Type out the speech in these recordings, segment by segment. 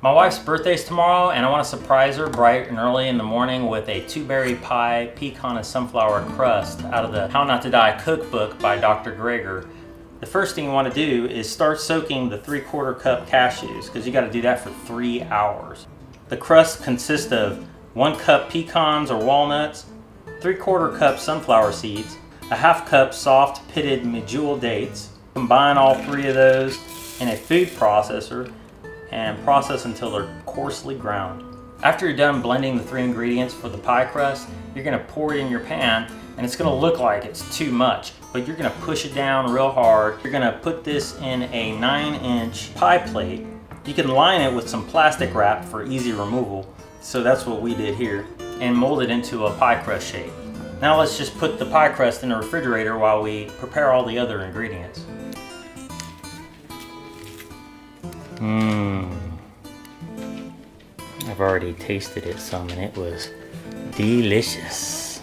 My wife's birthday's tomorrow, and I want to surprise her bright and early in the morning with a 2-berry pie pecan sunflower crust out of the How Not To Die Cookbook by Dr. Greger. The first thing you want to do is start soaking the 3/4 cup cashews, because you got to do that for 3 hours. The crust consists of 1 cup pecans or walnuts, 3/4 cup sunflower seeds, a 1/2 cup soft pitted medjool dates. Combine all 3 of those in a food processor and process until they're coarsely ground. After you're done blending the 3 ingredients for the pie crust, you're going to pour it in your pan, and it's going to look like it's too much, but you're going to push it down real hard. You're going to put this in a 9-inch pie plate. You can line it with some plastic wrap for easy removal, so that's what we did here, and mold it into a pie crust shape. Now let's just put the pie crust in the refrigerator while we prepare all the other ingredients. I've already tasted it some and it was delicious.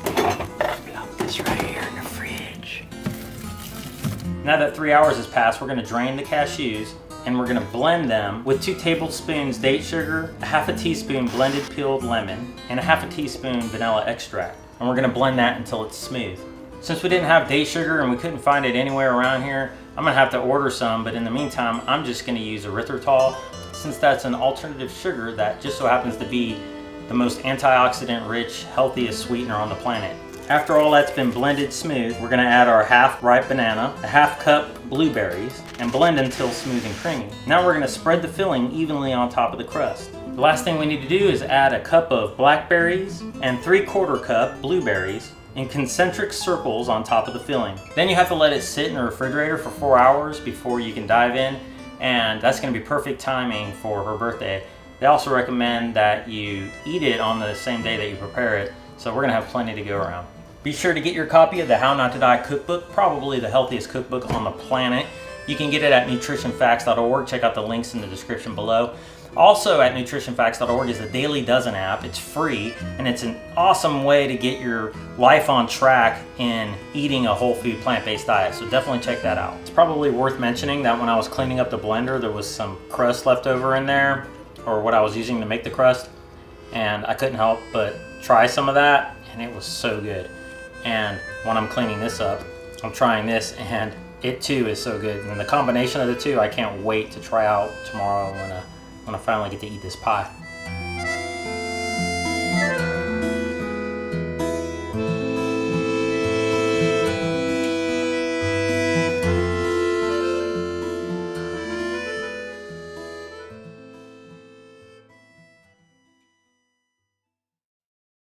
Plop this right here in the fridge. Now that 3 hours has passed, we're going to drain the cashews and we're going to blend them with 2 tablespoons date sugar, a 1/2 teaspoon blended peeled lemon, and a 1/2 teaspoon vanilla extract. And we're going to blend that until it's smooth. Since we didn't have date sugar and we couldn't find it anywhere around here, I'm going to have to order some, but in the meantime, I'm just going to use erythritol, since that's an alternative sugar that just so happens to be the most antioxidant rich, healthiest sweetener on the planet. After all that's been blended smooth, we're going to add our 1/2 ripe banana, a 1/2 cup blueberries, and blend until smooth and creamy. Now we're going to spread the filling evenly on top of the crust. The last thing we need to do is add a cup of blackberries and 3/4 cup blueberries in concentric circles on top of the filling. Then you have to let it sit in the refrigerator for 4 hours before you can dive in, and that's going to be perfect timing for her birthday. They also recommend that you eat it on the same day that you prepare it, so we're going to have plenty to go around. Be sure to get your copy of the How Not To Die Cookbook, probably the healthiest cookbook on the planet. You can get it at nutritionfacts.org. Check out the links in the description below. Also at nutritionfacts.org is the Daily Dozen app. It's free, and it's an awesome way to get your life on track in eating a whole food plant-based diet, so definitely check that out. It's probably worth mentioning that when I was cleaning up the blender, there was some crust left over in there, or what I was using to make the crust, and I couldn't help but try some of that, and it was so good. And when I'm cleaning this up, I'm trying this, and it too is so good. And the combination of the two, I can't wait to try out tomorrow when I finally get to eat this pie.